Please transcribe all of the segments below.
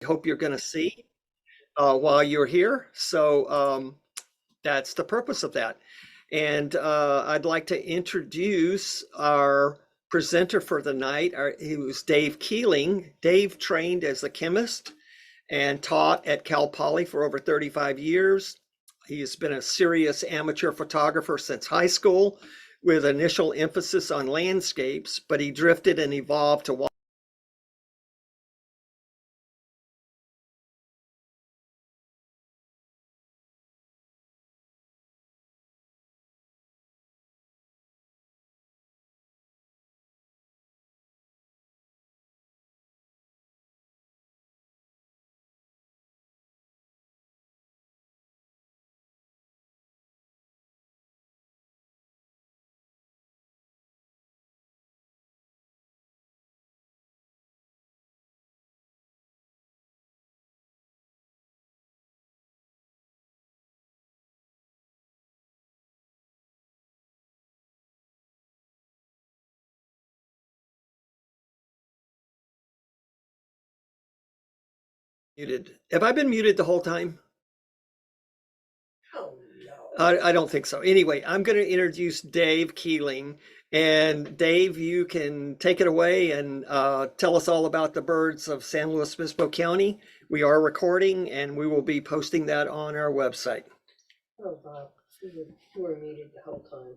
hope you're going to see while you're here. So that's the purpose of that. And I'd like to introduce our presenter for the night. He was Dave Keeling. Dave trained as a chemist and taught at Cal Poly for over 35 years. He has been a serious amateur photographer since high school, with initial emphasis on landscapes, but he drifted and evolved to muted. Have I been muted the whole time? Oh, no. I don't think so. Anyway, I'm going to introduce Dave Keeling. And Dave, you can take it away and tell us all about the birds of San Luis Obispo County. We are recording and we will be posting that on our website. Oh, Bob, you were muted the whole time.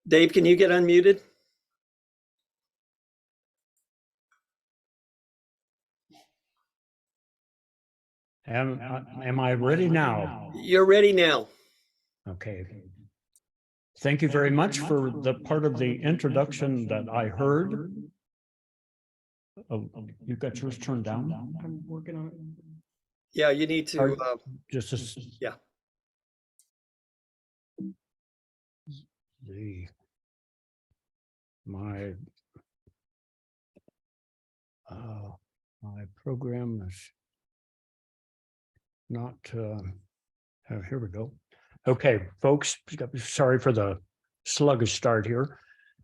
Dave, can you get unmuted? Am I ready now? You're ready now. Okay. Thank you very much for the part of the introduction that I heard. Oh, you got yours turned down? I'm working on it. Yeah, you need to. Just a, Yeah. My program is not. Here we go. Okay, folks. Sorry for the sluggish start here.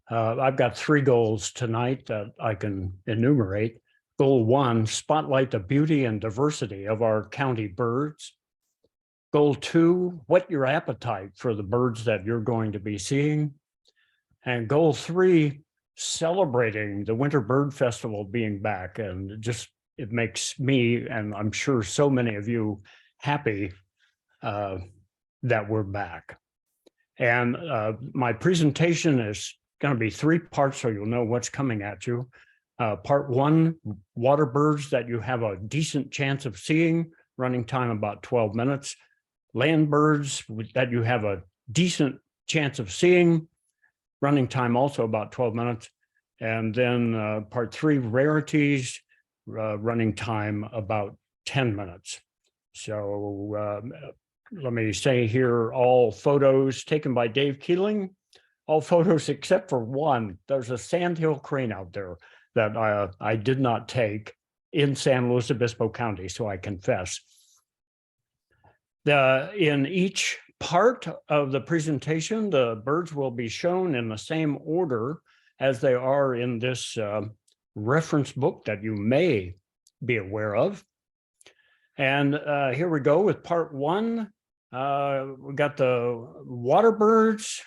I've got 3 goals tonight that I can enumerate. Goal 1, spotlight the beauty and diversity of our county birds. Goal 2, whet your appetite for the birds that you're going to be seeing. And goal 3, celebrating the Winter Bird Festival being back. And it makes me, and I'm sure so many of you, happy that we're back. And my presentation is going to be 3 parts, so you'll know what's coming at you. Part 1, water birds that you have a decent chance of seeing, running time about 12 minutes. Land birds that you have a decent chance of seeing, running time also about 12 minutes. And then part 3, rarities, running time about 10 minutes. So let me say here, all photos taken by Dave Keeling, all photos except for one. There's a sandhill crane out there that I did not take in San Luis Obispo County, so I confess. In each part of the presentation, the birds will be shown in the same order as they are in this reference book that you may be aware of. And here we go with part 1. We got the water birds,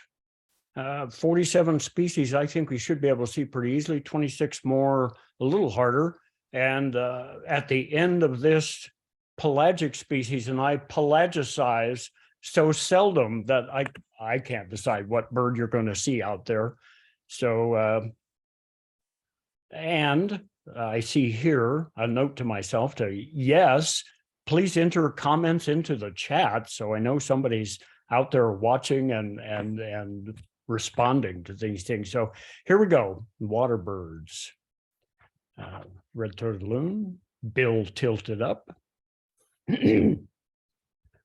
47 species. I think we should be able to see pretty easily, 26 more, a little harder. And at the end of this, pelagic species, and I pelagicize so seldom that I can't decide what bird you're going to see out there. So, and I see here a note to myself to, yes, please enter comments into the chat so I know somebody's out there watching and responding to these things. So here we go, water birds. Red-throated loon, bill tilted up. When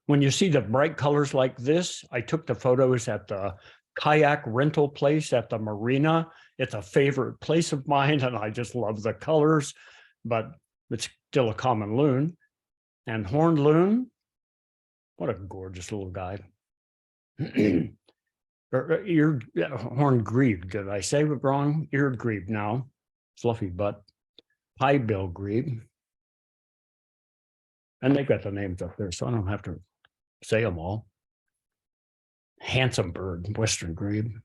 you see the bright colors like this, I took the photos at the kayak rental place at the marina. It's a favorite place of mine and I just love the colors, but it's still a common loon. And horned loon. What a gorgeous little guy. Eared horned grebe. Did I say it wrong? Eared grebe now. Fluffy butt. Pie-bill grebe. And they've got the names up there, so I don't have to say them all. Handsome bird, western grebe.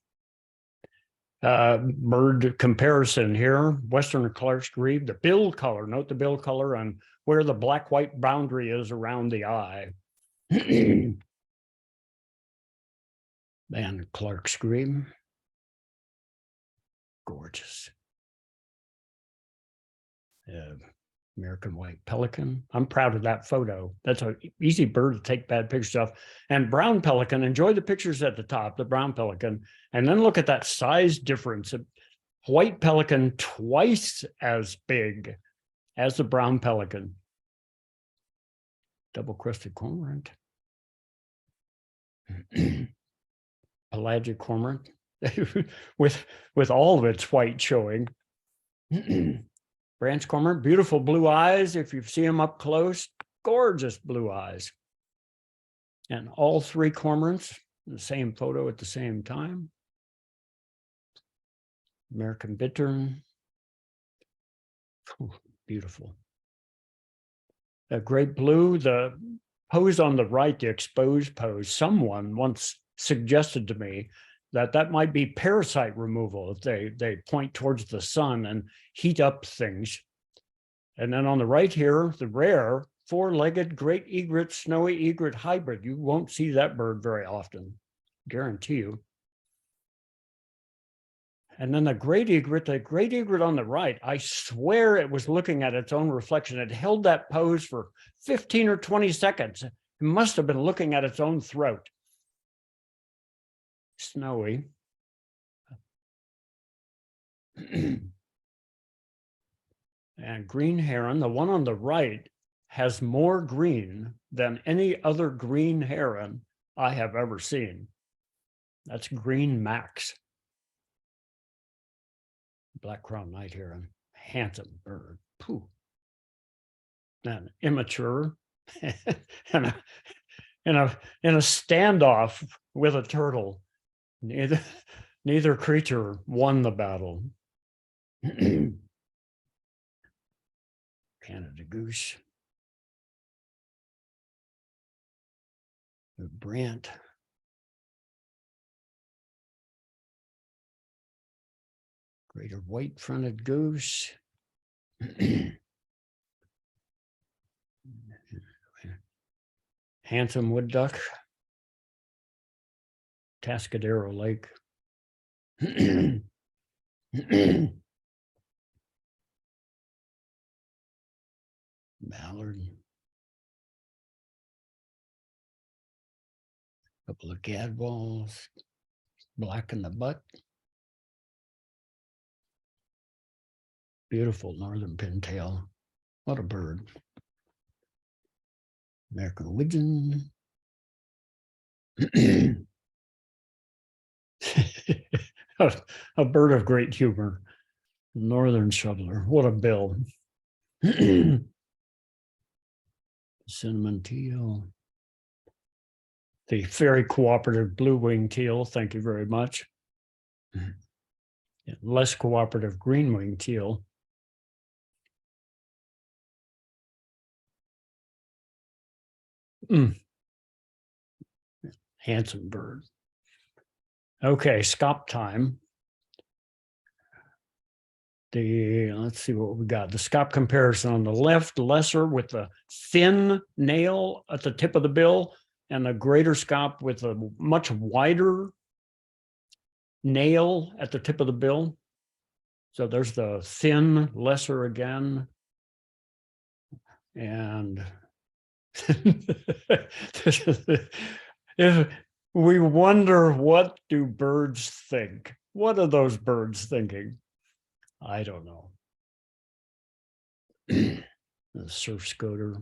Bird comparison here, western Clark's grebe, the bill color, note the bill color and where the black-white boundary is around the eye. And Clark's grebe, gorgeous. American white pelican. I'm proud of that photo. That's an easy bird to take bad pictures of. And brown pelican, enjoy the pictures at the top, the brown pelican, and then look at that size difference. White pelican twice as big as the brown pelican. Double-crested cormorant. Pelagic cormorant with all of its white showing. Branch cormorant, beautiful blue eyes. If you see them up close, gorgeous blue eyes. And all three cormorants, the same photo at the same time. American bittern. Ooh, beautiful. A great blue, the pose on the right, the exposed pose, someone once suggested to me that might be parasite removal if they point towards the sun and heat up things. And then on the right here, the rare four-legged great egret, snowy egret hybrid. You won't see that bird very often, guarantee you. And then the great egret on the right, I swear it was looking at its own reflection. It held that pose for 15 or 20 seconds. It must have been looking at its own throat. Snowy. And green heron, the one on the right, has more green than any other green heron I have ever seen. That's green max. Black crowned night heron, handsome bird. Pooh. And immature, and in a standoff with a turtle. Neither creature won the battle. Canada goose. The brant. Greater white-fronted goose. Handsome wood duck. Tascadero Lake. Mallard. Couple of gadwalls. Black in the butt. Beautiful northern pintail. What a bird. American widgeon. A bird of great humor. Northern shoveler. What a bill. Cinnamon teal. The very cooperative blue-winged teal. Thank you very much. Less cooperative green-winged teal. Handsome bird. Okay, scop time. Let's see what we got. The scop comparison on the left, lesser with the thin nail at the tip of the bill, and a greater scop with a much wider nail at the tip of the bill. So there's the thin lesser again. And if we wonder, what do birds think? What are those birds thinking? I don't know. The surf scoter,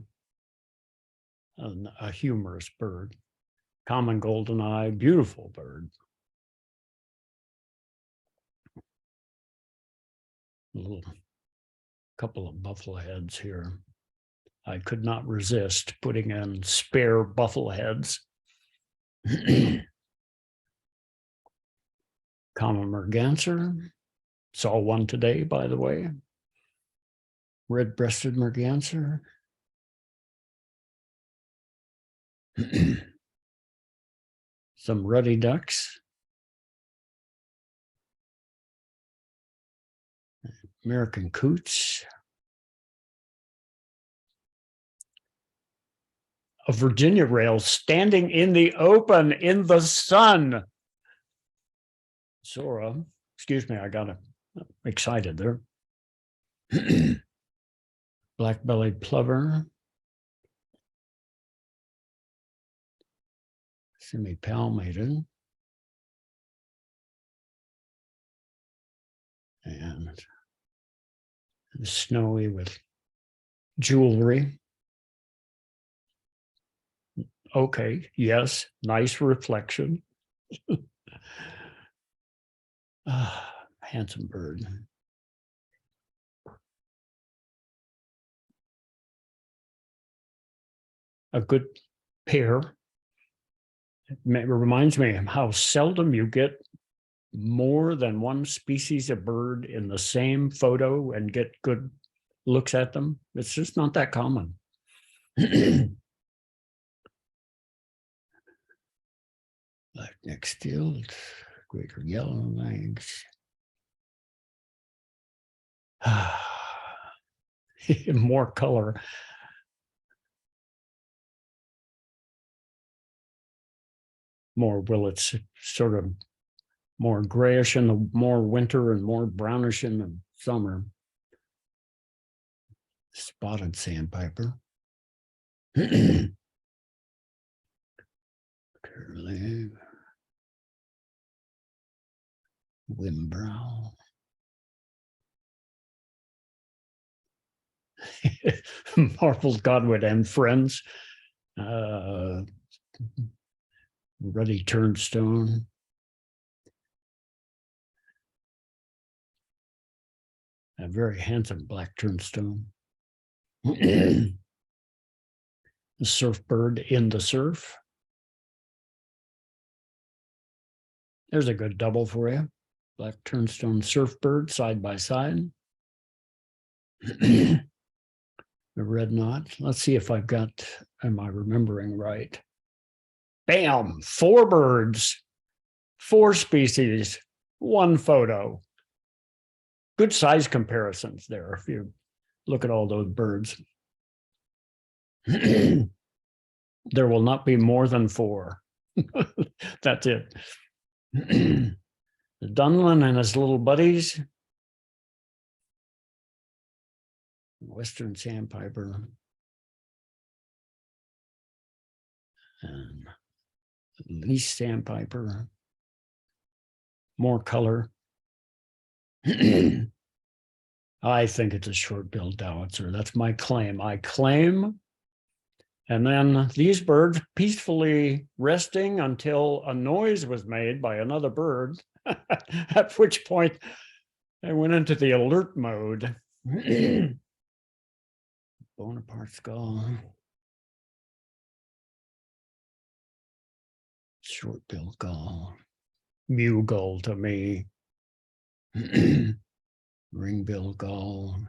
a humorous bird. Common goldeneye, beautiful bird. A little couple of buffalo heads here. I could not resist putting in spare buffalo heads. Common merganser. Saw one today, by the way. Red-breasted merganser. Some ruddy ducks. American coots. A Virginia rail standing in the open in the sun. Sora, excuse me, I got excited there. Black-bellied plover. Semi-palmated. And snowy with jewelry. Okay, yes, nice reflection. Handsome bird. A good pair. It reminds me of how seldom you get more than one species of bird in the same photo and get good looks at them. It's just not that common. Black-necked steel, greater yellow legs. More color. More willets, sort of more grayish in the more winter and more brownish in the summer. Spotted sandpiper. Curly. Wimbrow. Marbled godwit and friends. Ruddy turnstone. A very handsome black turnstone. The surf bird in the surf. There's a good double for you. Black turnstone surf bird side by side. The red knot. Let's see if I've got, am I remembering right? Bam, 4 birds, 4 species, 1 photo. Good size comparisons there if you look at all those birds. There will not be more than 4. That's it. The Dunlin and his little buddies. Western sandpiper. And least sandpiper. More color. I think it's a short-billed dowitzer. That's my claim. I claim. And then these birds peacefully resting until a noise was made by another bird, at which point I went into the alert mode. Bonaparte skull. Short-billed gull. Mew gull to me. Ring-billed gull.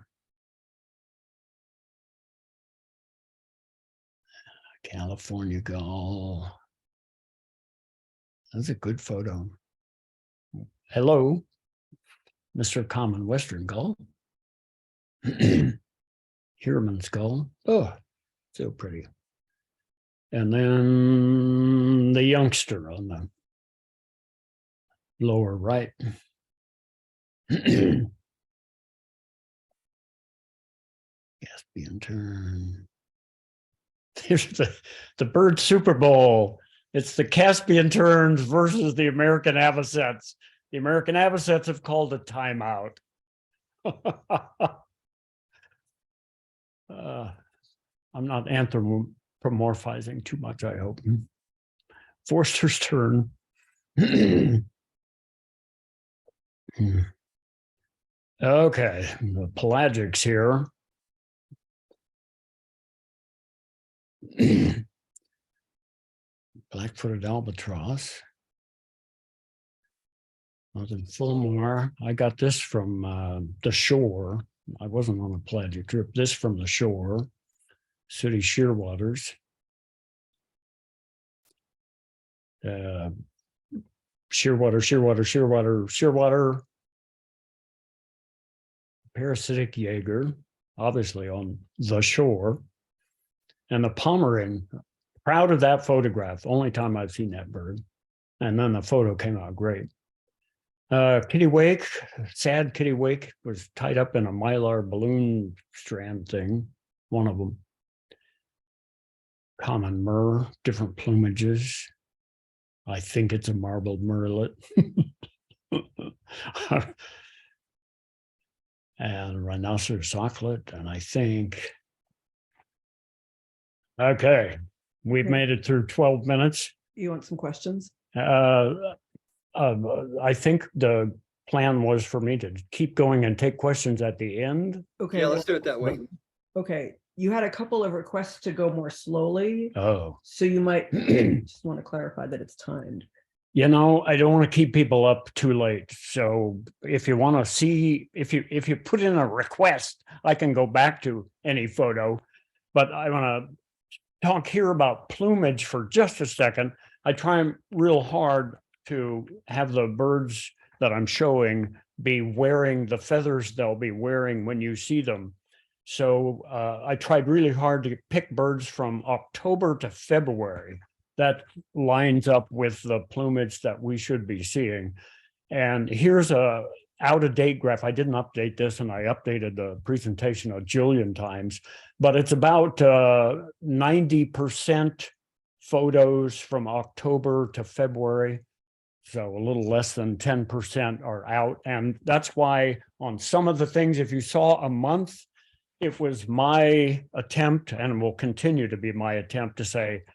California gull. That's a good photo. Hello, Mr. Common Western gull. Hierman's gull. Oh, so pretty. And then the youngster on the lower right. Caspian tern. Here's the bird Super Bowl. It's the Caspian terns versus the American avocets. The American avocets have called a timeout. I'm not anthropomorphizing too much, I hope. Forster's tern. Okay, the pelagics here. Black-footed albatross. Northern Fulmar. I got this from the shore. I wasn't on a pleasure trip. This from the shore. City shearwaters. Shearwater. Parasitic Jaeger, obviously on the shore. And the Pomeranian, proud of that photograph. Only time I've seen that bird. And then the photo came out great. Kittiwake, sad kittiwake, was tied up in a mylar balloon strand thing, one of them. Common myrrh, different plumages. I think it's a marbled murrelet. And rhinoceros auklet, and I think, okay, we've made it through 12 minutes. You want some questions? I think the plan was for me to keep going and take questions at the end. Okay. Yeah, well, let's do it that way. okay. You had a couple of requests to go more slowly. Oh, So you might just want to clarify that it's timed. you know, I don't want to keep people up too late. So if you want to see, if you put in a request, I can go back to any photo. But I want to talk here about plumage for just a second. I try real hard to have the birds that I'm showing be wearing the feathers they'll be wearing when you see them. So I tried really hard to pick birds from October to February. That lines up with the plumage that we should be seeing. And here's a out-of-date graph. I didn't update this, and I updated the presentation a jillion times, but it's about 90% photos from October to February. So a little less than 10% are out. And that's why on some of the things, if you saw a month, it was my attempt, and will continue to be my attempt, to say,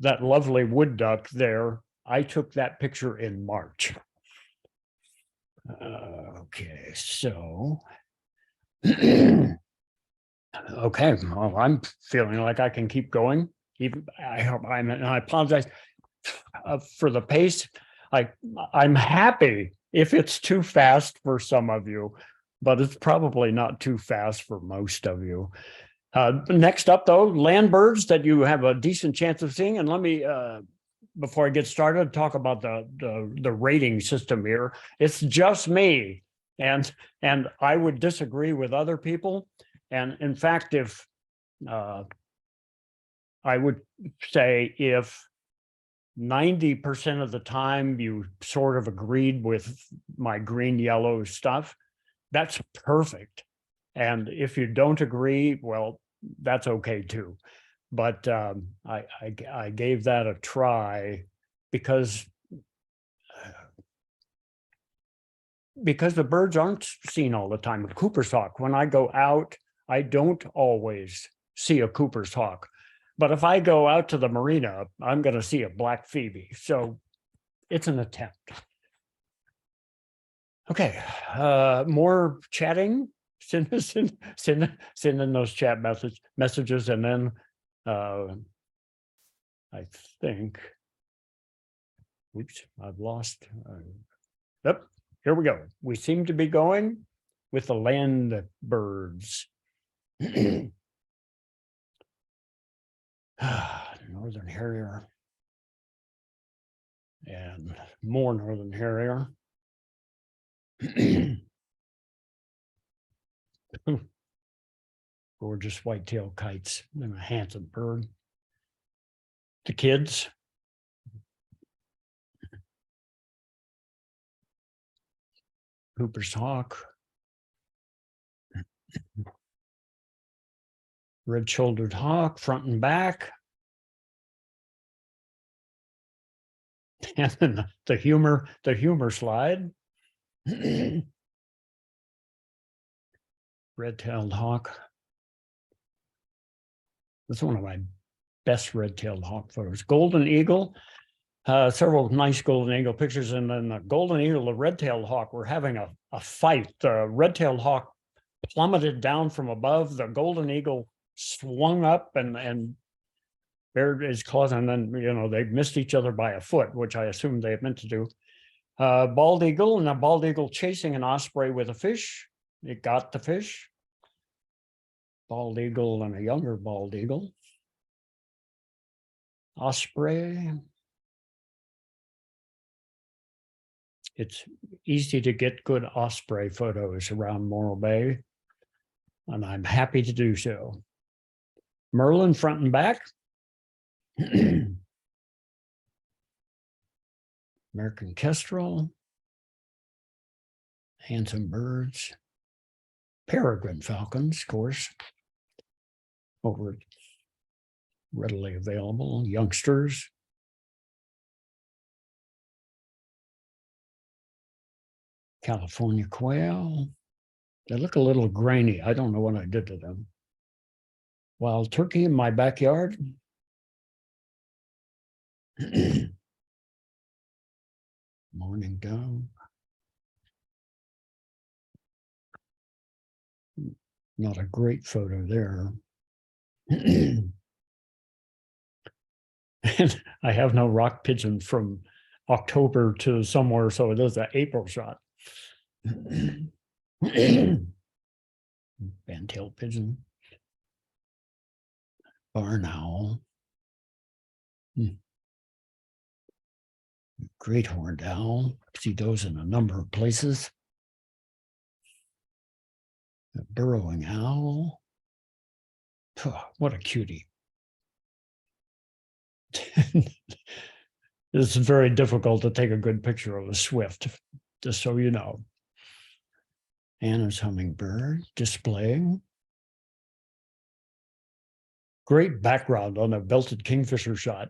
that lovely wood duck there, I took that picture in March. Okay, so. Okay, well, I'm feeling like I can keep going. Even I apologize for the pace. I'm happy if it's too fast for some of you, but it's probably not too fast for most of you. Next up, though, land birds that you have a decent chance of seeing. And let me, before I get started, talk about the rating system here. It's just me, and I would disagree with other people. And in fact, if I would say if 90% of the time you sort of agreed with my green yellow stuff, that's perfect. And if you don't agree, well, that's okay too. But I gave that a try because the birds aren't seen all the time. Cooper's hawk, when I go out, I don't always see a Cooper's hawk. But if I go out to the marina, I'm going to see a black phoebe. So it's an attempt. Okay, more chatting. Send in those chat messages, and then I think, oops, I've lost. Yep, here we go. We seem to be going with the land birds. Northern harrier and more northern harrier. Gorgeous white-tailed kites and a handsome bird. The kids. Cooper's hawk. Red-shouldered hawk, front and back. And then the humor slide. Red-tailed hawk. That's one of my best red-tailed hawk photos. Golden eagle, several nice golden eagle pictures, and then the golden eagle, the red-tailed hawk, were having a fight. The red-tailed hawk plummeted down from above. The golden eagle swung up and bared his claws, and then, they missed each other by a foot, which I assumed they meant to do. Bald eagle, and a bald eagle chasing an osprey with a fish. It got the fish. Bald eagle and a younger bald eagle. Osprey. It's easy to get good osprey photos around Morro Bay, and I'm happy to do so. Merlin front and back. American kestrel. Handsome birds. Peregrine falcons, of course. Over readily available. Youngsters. California quail. They look a little grainy. I don't know what I did to them. Wild turkey in my backyard. Morning dove. Not a great photo there. And I have no rock pigeon from October to somewhere, so it is an April shot. Fan-tailed pigeon. Barn owl. Great horned owl. See those in a number of places. A burrowing owl. What a cutie. It's very difficult to take a good picture of a swift, just so you know. Anna's hummingbird displaying. Great background on a belted kingfisher shot.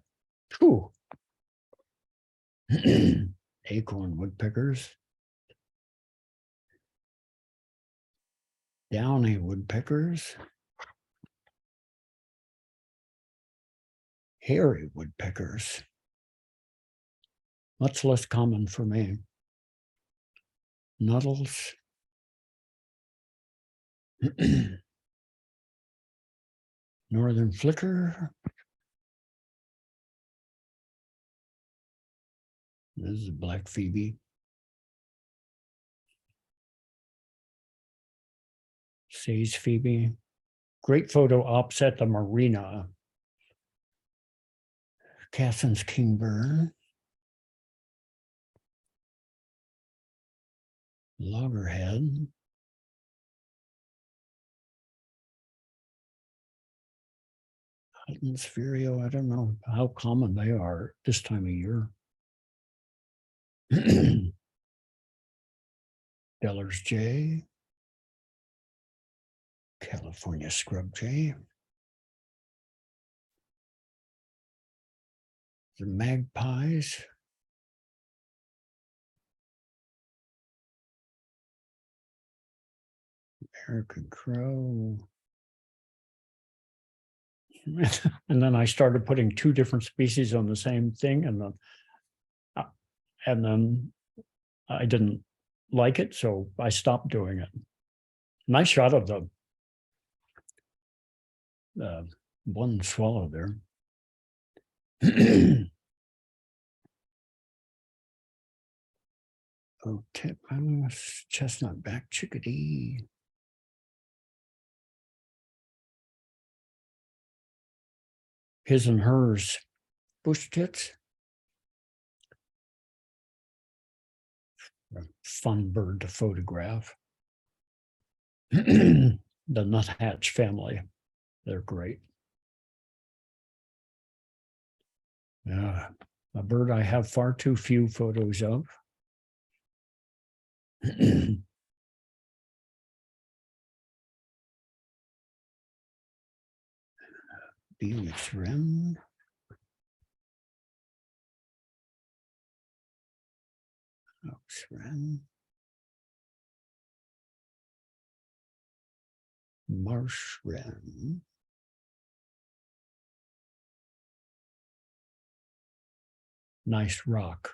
Whew. Acorn woodpeckers. Downy woodpeckers. Hairy woodpeckers. Much less common for me. Nuttles. Northern flicker. This is a black phoebe. Sage phoebe. Great photo ops at the marina. Cassin's kingbird. Loggerhead. Hutton's vireo, I don't know how common they are this time of year. Deller's jay. California scrub jay. The magpies. American crow. And then I started putting two different species on the same thing, and then I didn't like it, so I stopped doing it. Nice shot of the one swallow there. Oh, titmouse, chestnut back chickadee. His and hers, bush tits. A fun bird to photograph. The nuthatch family, they're great. Yeah, a bird I have far too few photos of. Felix wren. Ox wren. Marsh wren. Nice rock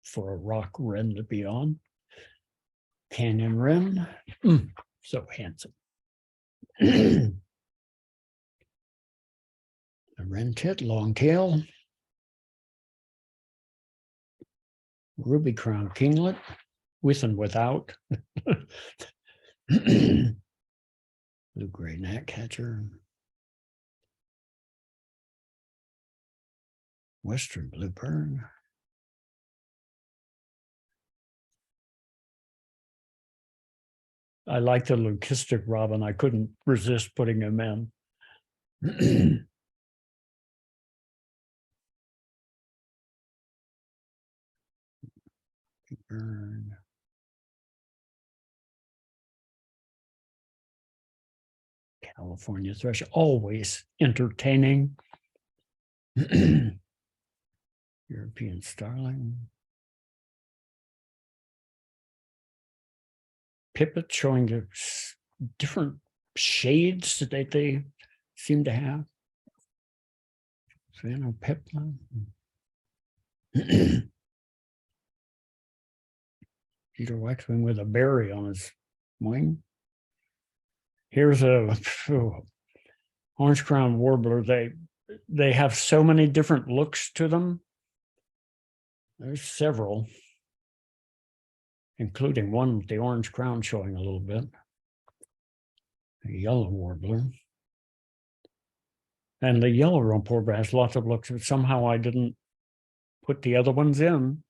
for a rock wren to be on. Canyon wren. So handsome. The wren tit, long tail. Ruby crown kinglet, with and without. Blue gray gnatcatcher. Western bluebird. I like the leucistic robin. I couldn't resist putting him in. Bird. California thrush, always entertaining. European starling. Pipit showing the different shades that they seem to have. Savannah pipla. Peter waxwing with a berry on his wing. Here's a orange crown warbler. They have so many different looks to them. There's several, including one with the orange crown showing a little bit. A yellow warbler. And the yellow rump warbler has lots of looks, but somehow I didn't put the other ones in.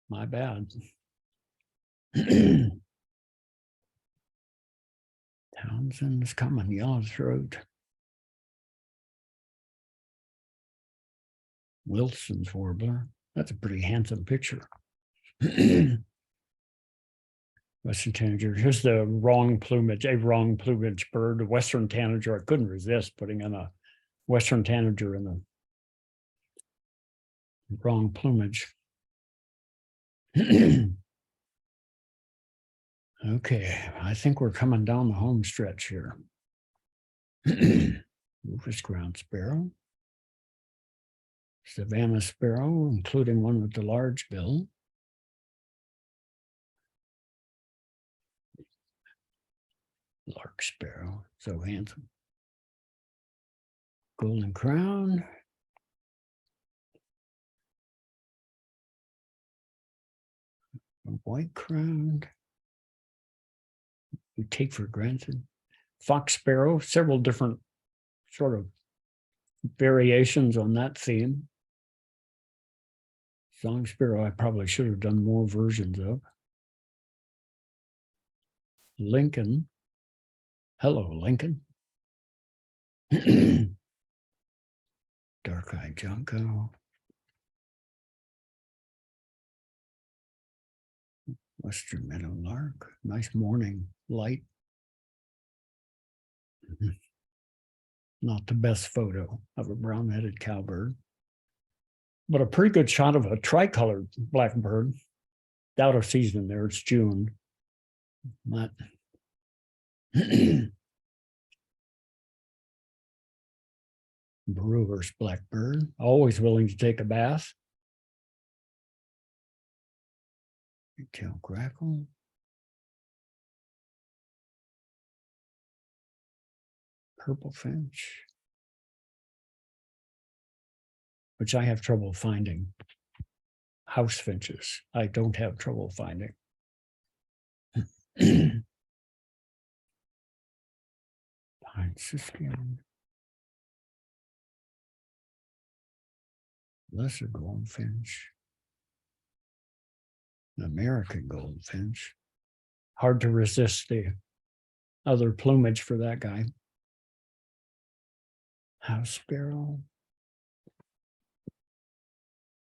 My bad. Townsend's common yellow throat. Wilson's warbler. That's a pretty handsome picture. Western tanager. Here's the wrong plumage, a wrong plumage bird. A western tanager. I couldn't resist putting in a western tanager in the wrong plumage. Okay, I think we're coming down the home stretch here. Rufous ground sparrow. Savannah sparrow, including one with the large bill. Lark sparrow, so handsome. Golden crown. White crowned. We take for granted. Fox sparrow, several different sort of variations on that theme. Song sparrow, I probably should have done more versions of. Lincoln. Hello, Lincoln. Dark-eyed junco. Western meadow lark. Nice morning light. Not the best photo of a brown-headed cowbird, but a pretty good shot of a tricolored blackbird. Out of season there, it's June. Not Brewer's blackbird, always willing to take a bath. Tail grackle. Purple finch, which I have trouble finding. House finches, I don't have trouble finding. Pine siskin. Lesser goldfinch. American goldfinch. Hard to resist the other plumage for that guy. House sparrow.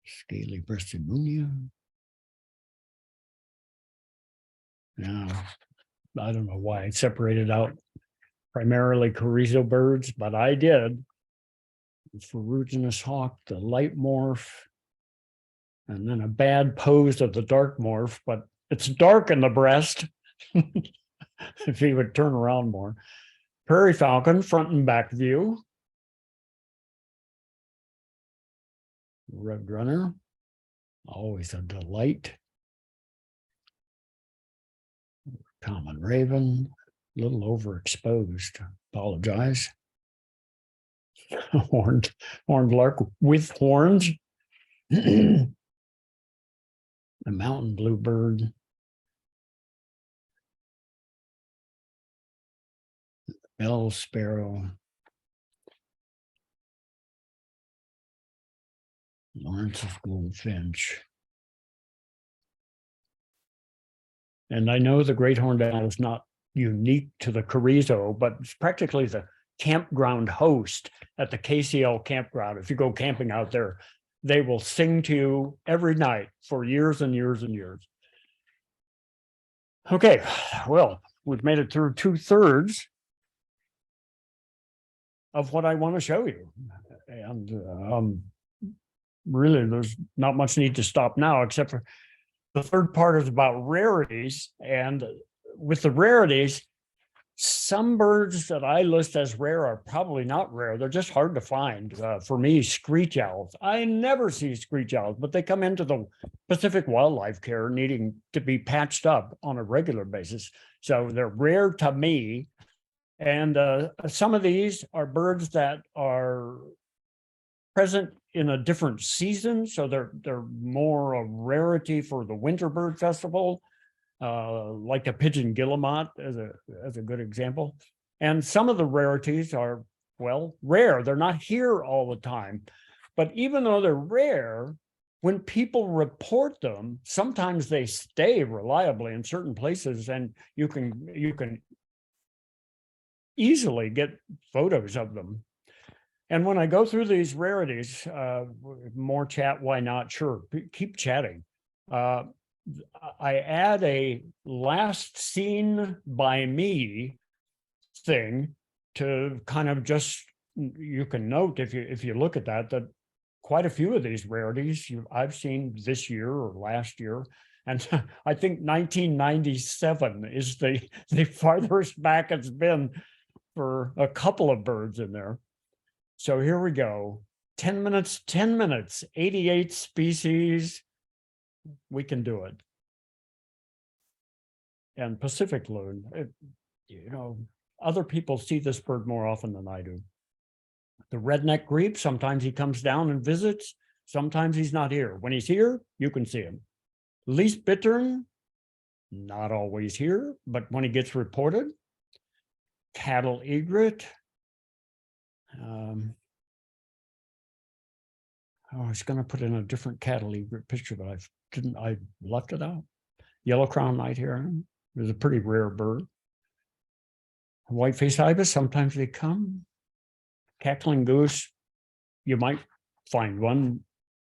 Scaly breasted munia. Now, I don't know why I separated out primarily chorizo birds, but I did. Ferruginous hawk, the light morph, and then a bad pose of the dark morph, but it's dark in the breast. If he would turn around more. Prairie falcon, front and back view. Red runner, always a delight. Common raven, a little overexposed, apologize. horned lark with horns. The mountain bluebird. Bell sparrow. Lawrence's goldfinch. And I know the great horned owl is not unique to the Carrizo, but it's practically the campground host at the KCL campground. If you go camping out there, they will sing to you every night for years and years and years. Okay, well, we've made it through 2/3 of what I want to show you. And really, there's not much need to stop now, except for the third part is about rarities. And with the rarities, some birds that I list as rare are probably not rare. They're just hard to find. For me, screech owls. I never see screech owls, but they come into the Pacific Wildlife Care needing to be patched up on a regular basis. So they're rare to me. And some of these are birds that are present in a different season. So they're more a rarity for the Winter Bird Festival. Like the pigeon guillemot as a good example. And some of the rarities are, well, rare. They're not here all the time. But even though they're rare, when people report them, sometimes they stay reliably in certain places, and you can easily get photos of them. And when I go through these rarities, more chat, why not? Sure, keep chatting. I add a last seen by me thing to kind of just, you can note if you look at that quite a few of these rarities I've seen this year or last year. And I think 1997 is the farthest back it's been for a couple of birds in there. So here we go. 10 minutes, 88 species. We can do it. And Pacific loon, other people see this bird more often than I do. The redneck grebe, sometimes he comes down and visits, sometimes he's not here. When he's here, you can see him. Least bittern, not always here, but when he gets reported. Cattle egret. I was going to put in a different cattle egret picture, but I left it out. Yellow crown night heron is a pretty rare bird. White-faced ibis, sometimes they come. Cackling goose, you might find one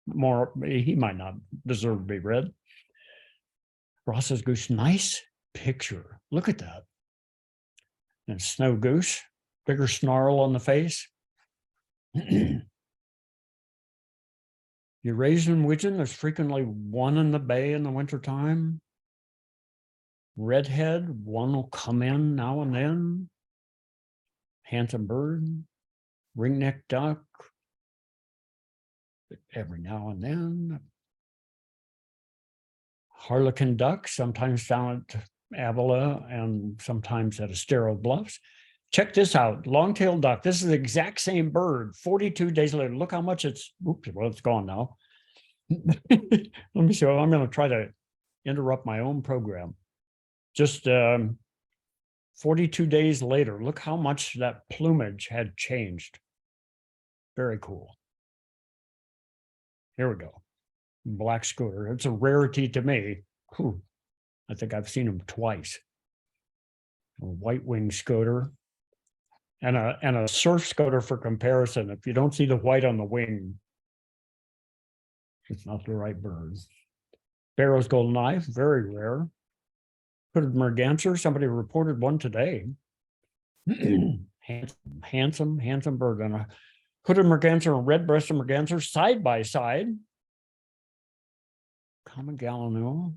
more, he might not deserve to be read. Ross's goose, nice picture. Look at that. And snow goose, bigger snarl on the face. Eurasian widgeon, there's frequently one in the bay in the wintertime. Redhead, one will come in now and then. Handsome bird. Ringneck duck, every now and then. Harlequin duck, sometimes down at Avila and sometimes at Estero Bluffs. Check this out, long-tailed duck. This is the exact same bird, 42 days later. Look how much it's, oops, well, it's gone now. Let me see, I'm gonna try to interrupt my own program. Just 42 days later, look how much that plumage had changed. Very cool. Here we go. Black scooter. It's a rarity to me. Whew. I think I've seen them twice. A white-winged scooter and a surf scooter for comparison. If you don't see the white on the wing, it's not the right bird. Barrow's golden eye, very rare. Hooded merganser, somebody reported one today. handsome bird. And a hooded merganser and red-breasted merganser side by side. Common gallinule.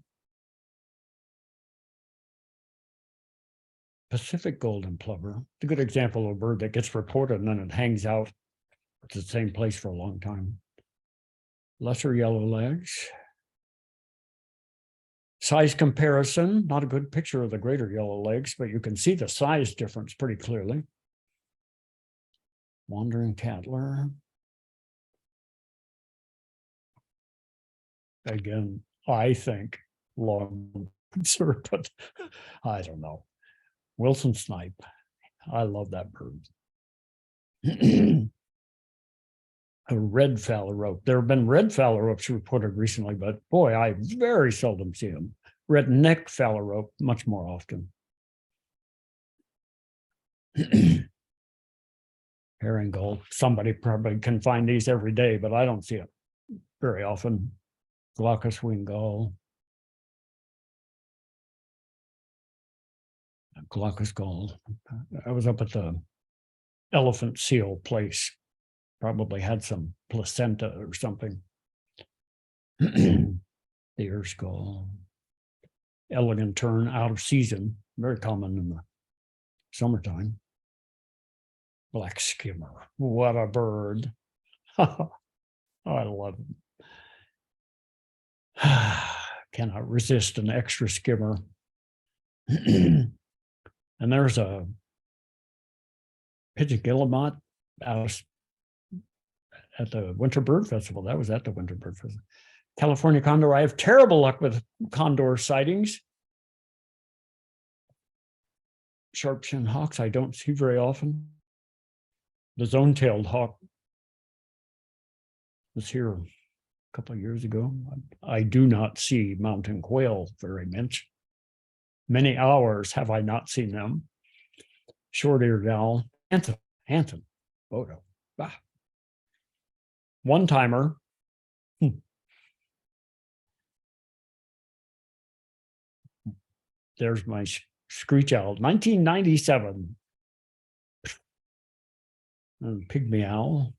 Pacific golden plover. It's a good example of a bird that gets reported and then it hangs out at the same place for a long time. Lesser yellow legs. Size comparison, not a good picture of the greater yellow legs, but you can see the size difference pretty clearly. Wandering tattler. Again, I think long, but I don't know. Wilson snipe. I love that bird. A red phalarope. There have been red phalaropes reported recently, but boy, I very seldom see them. Red neck phalarope much more often. Herring gull. Somebody probably can find these every day, but I don't see it very often. Glaucous wing gull. Glaucous gull. I was up at the elephant seal place. Probably had some placenta or something. The ear's gull. Elegant tern out of season. Very common in the summertime. Black skimmer. What a bird. I love it. Cannot resist an extra skimmer. And there's a pigeon guillemot out at the Winter Bird Festival. That was at the Winter Bird Festival. California condor. I have terrible luck with condor sightings. Sharp-shinned hawks I don't see very often. The zone-tailed hawk was here a couple of years ago. I do not see mountain quail very much. Many hours have I not seen them. Short-eared owl, Anton, photo. Ah. One-timer. There's my screech owl, 1997. And pygmy owl.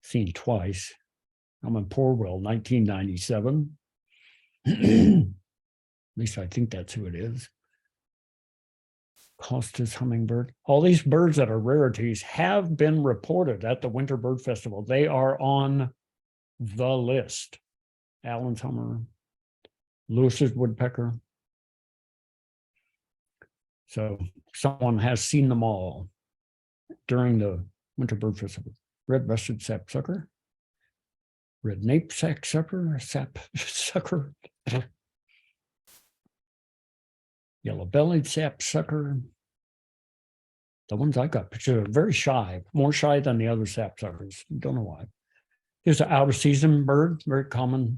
Seen twice. I'm in Porwell, 1997. At least I think that's who it is. Costas hummingbird. All these birds that are rarities have been reported at the Winter Bird Festival. They are on the list. Allen's hummer, Lewis's woodpecker. So someone has seen them all during the Winter Bird Festival. Red-breasted sapsucker, red nape sapsucker, yellow-bellied sapsucker. The ones I got pictured are very shy, more shy than the other sapsuckers. Don't know why. Here's an out-of-season bird, very common,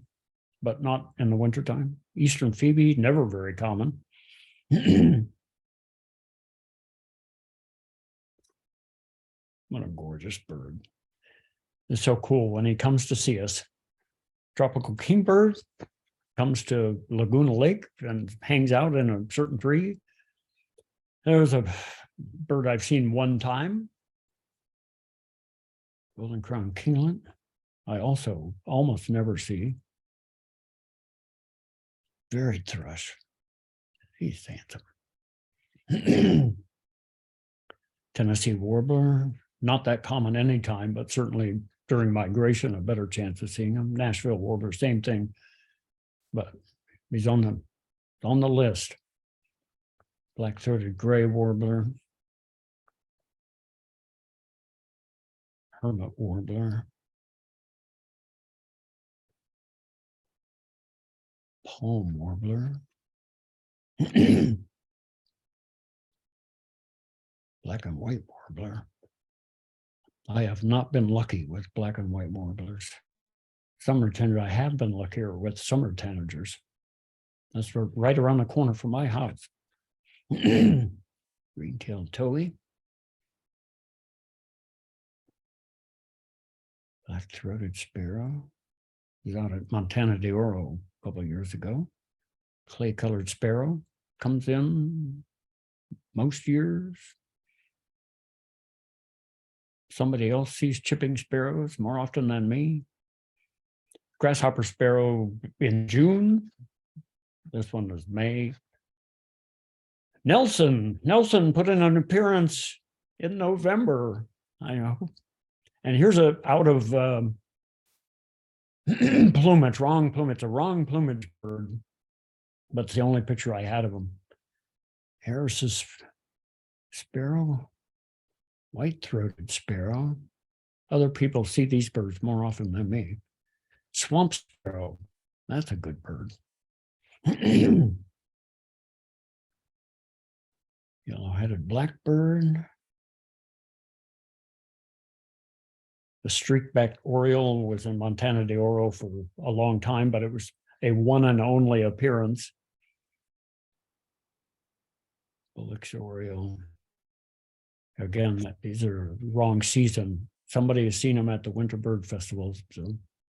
but not in the wintertime. Eastern phoebe, never very common. What a gorgeous bird. It's so cool when he comes to see us. Tropical kingbird comes to Laguna Lake and hangs out in a certain tree. There's a bird I've seen one time. Golden crown kinglet. I also almost never see. Varied thrush. He's handsome. Tennessee warbler. Not that common anytime, but certainly during migration, a better chance of seeing them. Nashville warbler, same thing, but he's on the list. Black-throated gray warbler, hermit warbler, palm warbler, black and white warbler. I have not been lucky with black and white warblers. Summer tanager, I have been luckier with summer tanagers. That's right around the corner from my house. Green-tailed towhee. Black-throated sparrow. You got it, Montana de Oro a couple of years ago. Clay-colored sparrow comes in most years. Somebody else sees chipping sparrows more often than me. Grasshopper sparrow in June. This one was May. Nelson put in an appearance in November. I know. And here's a out of plumage, wrong plumage. It's a wrong plumage bird, but it's the only picture I had of him. Harris's sparrow. white-throated sparrow. Other people see these birds more often than me. Swamp sparrow, that's a good bird. Yellow-headed blackbird. The streak-backed oriole was in Montana de Oro for a long time, but it was a one and only appearance. Bullock's oriole. Again, these are wrong season. Somebody has seen them at the Winter Bird Festival, so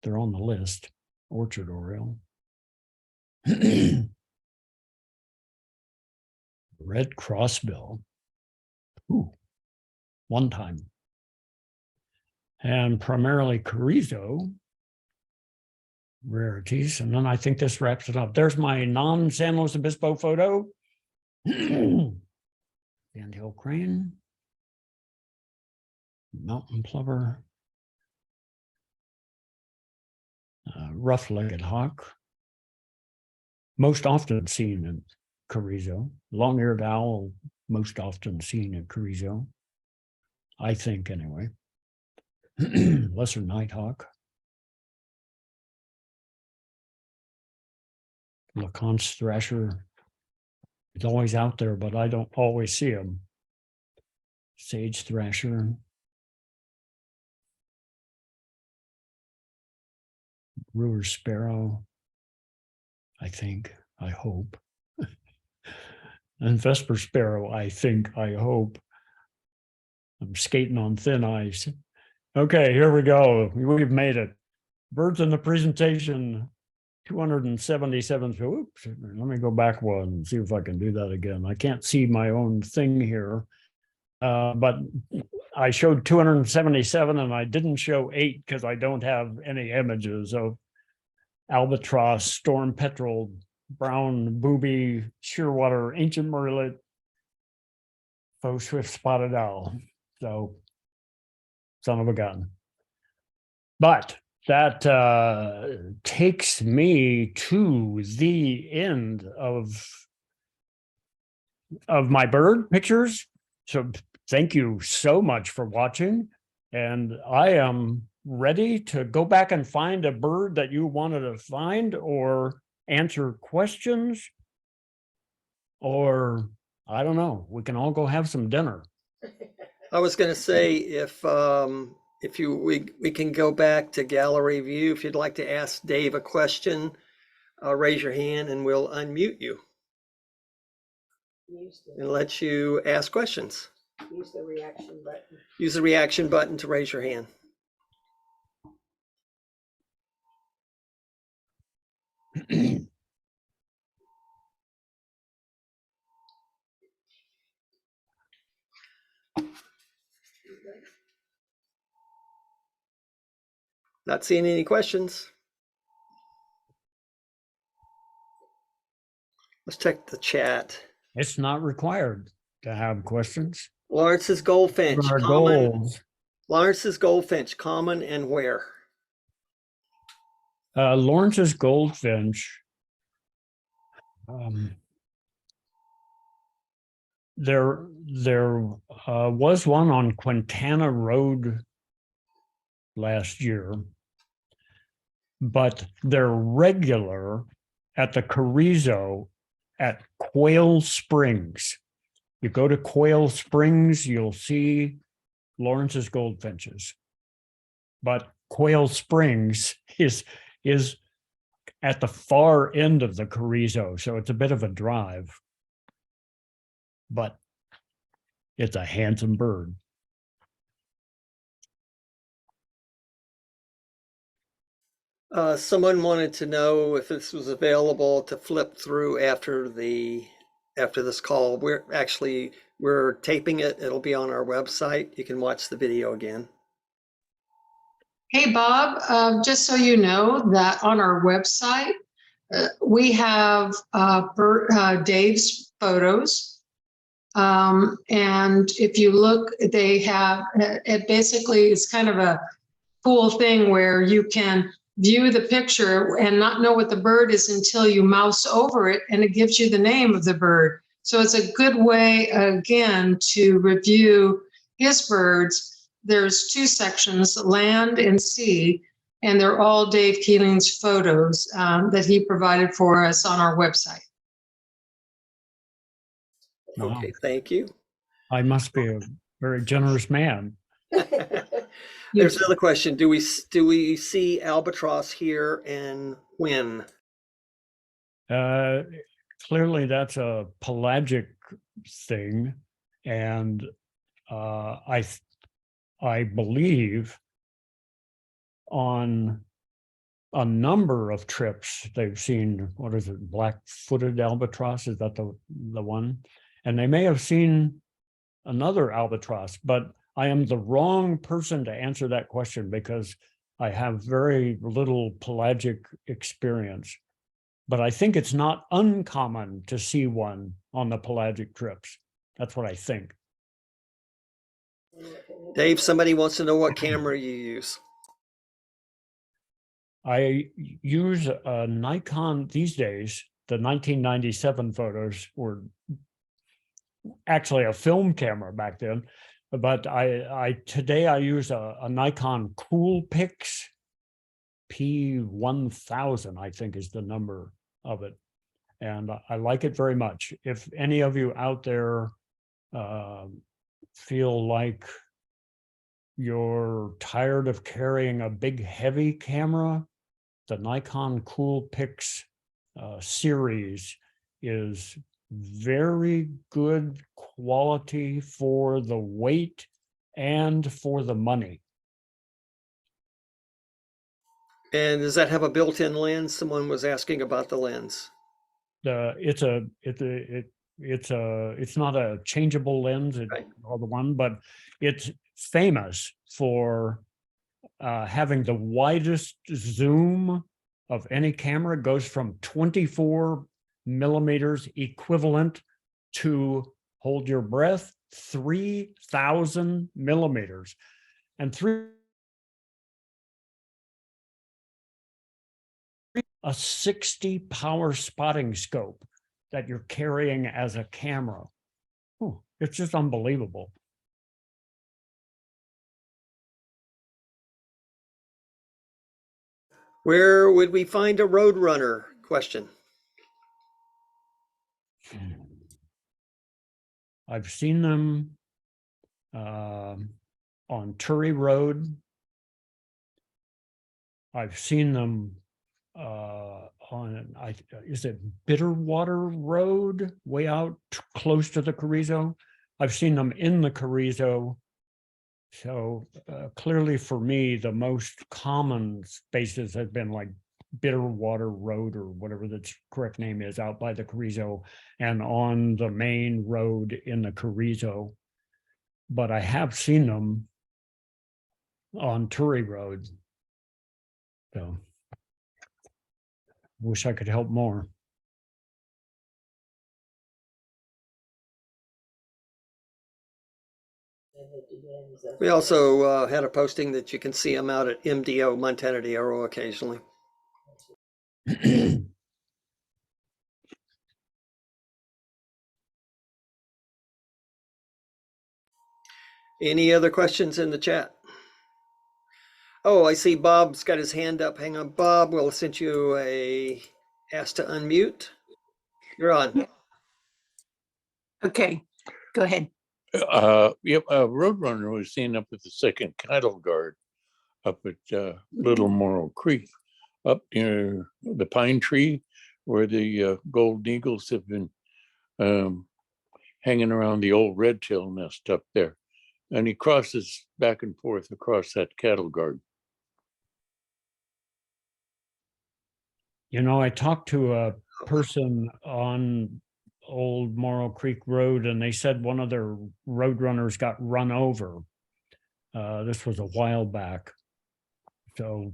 they're on the list. Orchard oriole. Red crossbill. Ooh, one time. And primarily Carrizo rarities. And then I think this wraps it up. There's my non-San Luis Obispo photo. Sandhill crane. Mountain plover. Rough-legged hawk. Most often seen in Carrizo. Long-eared owl, most often seen in Carrizo. I think anyway. Lesser nighthawk. LeConte's thrasher. It's always out there, but I don't always see him. Sage thrasher. Brewer sparrow. I think, I hope. And Vesper sparrow, I think, I hope. I'm skating on thin ice. Okay, here we go. We've made it. Birds in the presentation, 277. Oops, let me go back one and see if I can do that again. I can't see my own thing here, but I showed 277 and I didn't show 8 because I don't have any images of albatross, storm petrel, brown booby, shearwater, ancient murrelet, faux swift spotted owl. So son of a gun. But that takes me to the end of my bird pictures. So thank you so much for watching. And I am ready to go back and find a bird that you wanted to find or answer questions. Or I don't know, we can all go have some dinner. I was going to say if we can go back to gallery view. If you'd like to ask Dave a question, raise your hand and we'll unmute you and let you ask questions. Use the reaction button. Use the reaction button to raise your hand. Not seeing any questions. Let's check the chat. It's not required to have questions. Lawrence's goldfinch, Our common. goals. Lawrence's goldfinch, common and where? Lawrence's goldfinch. There was one on Quintana Road last year, but they're regular at the Carrizo at Quail Springs. You go to Quail Springs, you'll see Lawrence's goldfinches. But Quail Springs is at the far end of the Carrizo, so it's a bit of a drive. But it's a handsome bird. Someone wanted to know if this was available to flip through after this call. We're taping it. It'll be on our website. You can watch the video again. Hey, Bob, just so you know that on our website, we have Dave's photos. And if you look, they have, it basically is kind of a cool thing where you can view the picture and not know what the bird is until you mouse over it and it gives you the name of the bird. So it's a good way, again, to review his birds, there's two sections, land and sea, and they're all Dave Keeling's photos that he provided for us on our website. Wow. Okay, thank you. I must be a very generous man. There's another question. Do we see albatross here and when? Clearly, that's a pelagic thing, and I believe on a number of trips they've seen, what is it, black-footed albatross? Is that the one? And they may have seen another albatross, but I am the wrong person to answer that question because I have very little pelagic experience. But I think it's not uncommon to see one on the pelagic trips. That's what I think. Dave, somebody wants to know what camera you use. I use a Nikon these days. The 1997 photos were actually a film camera back then, but today I use a Nikon Coolpix P1000, I think is the number of it. And I like it very much. If any of you out there feel like you're tired of carrying a big heavy camera, the Nikon Coolpix series is very good quality for the weight and for the money. And does that have a built-in lens? Someone was asking about the lens. It's not a changeable lens Right. or the one, but it's famous for having the widest zoom of any camera. It goes from 24 millimeters equivalent to, hold your breath, 3,000 millimeters. And a 60 power spotting scope that you're carrying as a camera. Ooh, it's just unbelievable. Where would we find a Roadrunner? Question. I've seen them on Turry Road. I've seen them on, is it Bitterwater Road, way out close to the Carrizo? I've seen them in the Carrizo. So clearly for me, the most common spaces have been like Bitterwater Road or whatever the correct name is out by the Carrizo and on the main road in the Carrizo. But I have seen them on Turry Road. So wish I could help more. We also had a posting that you can see them out at MDO, Montana DRO, occasionally. Any other questions in the chat? Oh, I see Bob's got his hand up. Hang on, Bob. We'll send you a ask to unmute. You're on. Okay, go ahead. Yep, Roadrunner was seen up at the Second Cattle Guard up at Little Morro Creek, up near the pine tree where the golden eagles have been hanging around the old red tail nest up there. And he crosses back and forth across that cattle guard. You know, I talked to a person on Old Morro Creek Road, and they said one of their roadrunners got run over. This was a while back. So,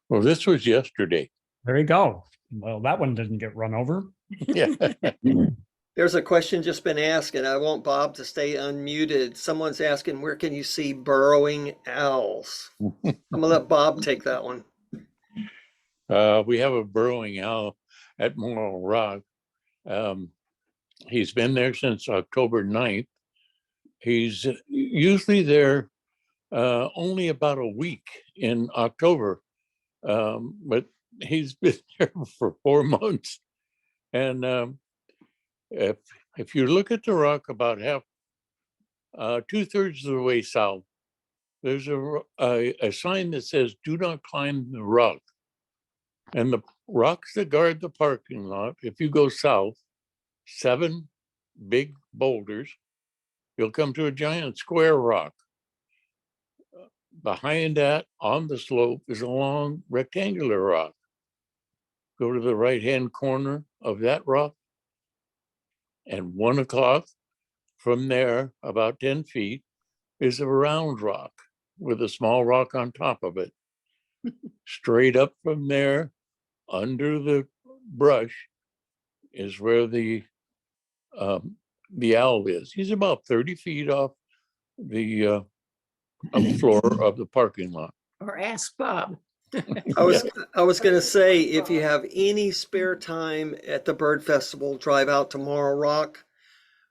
well, this was yesterday. There you go. Well, that one didn't get run over. Yeah. There's a question just been asked, and I want Bob to stay unmuted. Someone's asking, where can you see burrowing owls? I'm gonna let Bob take that one. We have a burrowing owl at Morro Rock. He's been there since October 9th. He's usually there only about a week in October, but he's been there for 4 months. And if you look at the rock about half, 2/3 of the way south, there's a sign that says, "Do not climb the rock." And the rocks that guard the parking lot, if you go south, 7 big boulders, you'll come to a giant square rock. Behind that, on the slope, is a long rectangular rock. Go to the right-hand corner of that rock, and 1 o'clock from there, about 10 feet, is a round rock with a small rock on top of it. Straight up from there, under the brush, is where the owl is. He's about 30 feet off the floor of the parking lot. Or ask Bob. I was going to say, if you have any spare time at the bird festival, drive out to Morro Rock.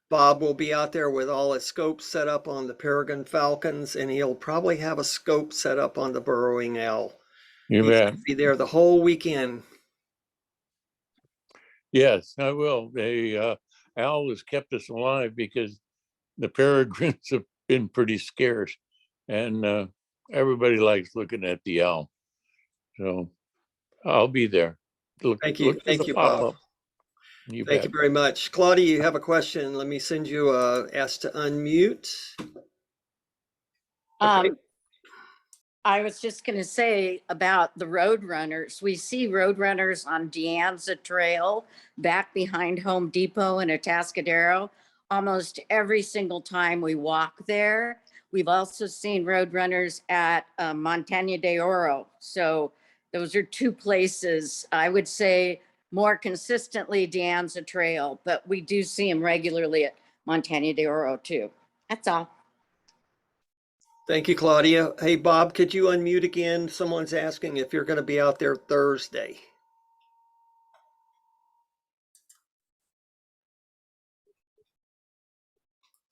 Bob will be out there with all his scopes set up on the peregrine falcons, and he'll probably have a scope set up on the burrowing owl. You He's bet. gonna be there the whole weekend. Yes, I will. The owl has kept us alive because the peregrines have been pretty scarce, and everybody likes looking at the owl. So I'll be there. Thank you. for Thank the you, Bob. pop-up. You Thank bet. you very much. Claudia, you have a question. Let me send you ask to unmute. Okay. I was just going to say about the road runners. We see road runners on Deanza Trail back behind Home Depot in Atascadero almost every single time we walk there. We've also seen road runners at Montaña de Oro. So those are 2 places, I would say more consistently Deanza Trail, but we do see them regularly at Montaña de Oro too. That's all. Thank you, Claudia. Hey, Bob, could you unmute again? Someone's asking if you're going to be out there Thursday.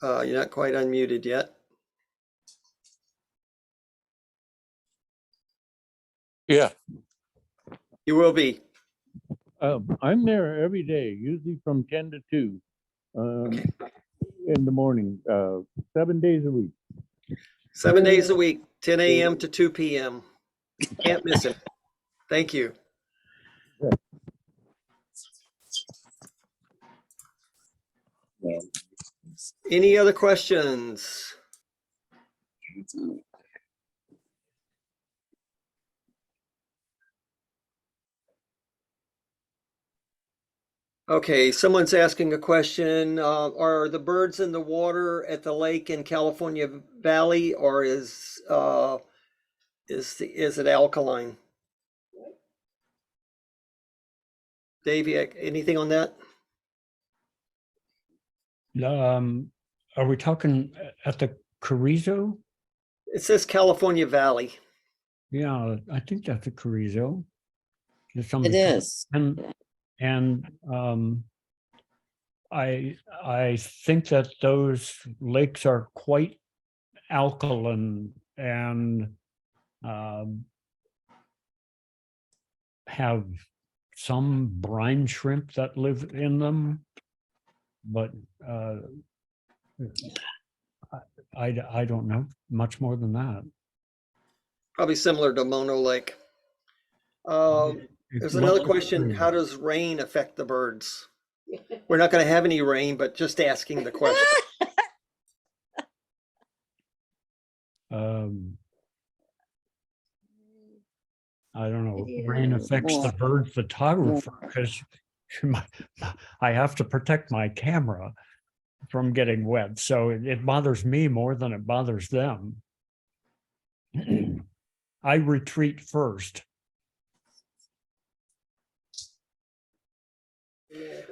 You're not quite unmuted yet. Yeah, You will be. I'm there every day, usually from 10 to 2 in the morning, 7 days a week. 7 days a week, 10 a.m. to 2 p.m. Can't miss it. Thank you. Yeah. Any other questions? Okay, someone's asking a question. Are the birds in the water at the lake in California Valley, or is it alkaline? Dave, anything on that? Are we talking at the Carrizo? It says California Valley. Yeah, I think that's a Carrizo. It is. And I think that those lakes are quite alkaline and have some brine shrimp that live in them, but I don't know much more than that. Probably similar to Mono Lake. There's another question. How does rain affect the birds? We're not going to have any rain, but just asking the question. I don't know. Rain affects the bird photographer because I have to protect my camera from getting wet. So it bothers me more than it bothers them. I retreat first.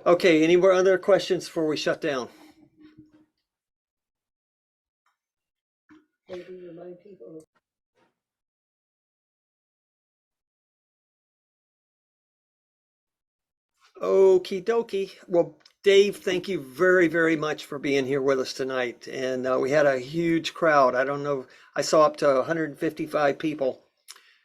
Okay, any more other questions before we shut down? Maybe remind people. Okie dokie. Well, Dave, thank you very, very much for being here with us tonight. And we had a huge crowd. I don't know, I saw up to 155 people.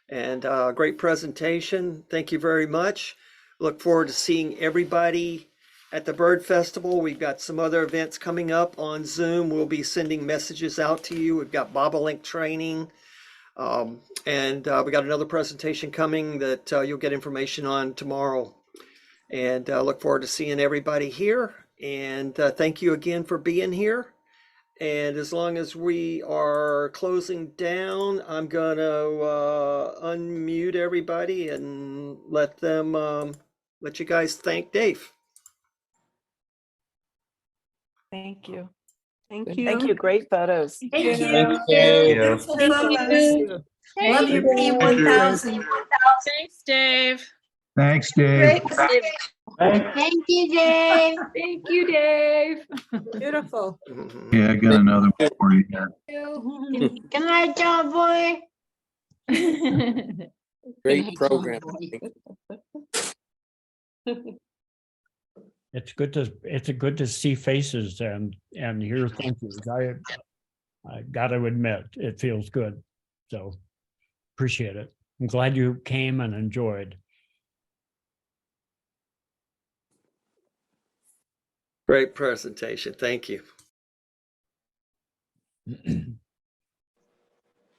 And great presentation. Thank you very much. Look forward to seeing everybody at the Bird Festival. We've got some other events coming up on Zoom. We'll be sending messages out to you. We've got bobolink training. And we got another presentation coming that you'll get information on tomorrow. And look forward to seeing everybody here. And thank you again for being here. And as long as we are closing down, I'm going to unmute everybody and let them let you guys thank Dave. Thank you. Thank Thank you. Great photos. Thank you. Thank Thank you. you. Love you, P1000. Thanks, Dave. Thanks, Dave. Thank you, Dave. Thank you, Dave. Beautiful. Yeah, I got another one for you here. Good night, John boy. Great program. It's good to see faces and hear thank yous. I got to admit, it feels good. So appreciate it. I'm glad you came and enjoyed. Great presentation. Thank you.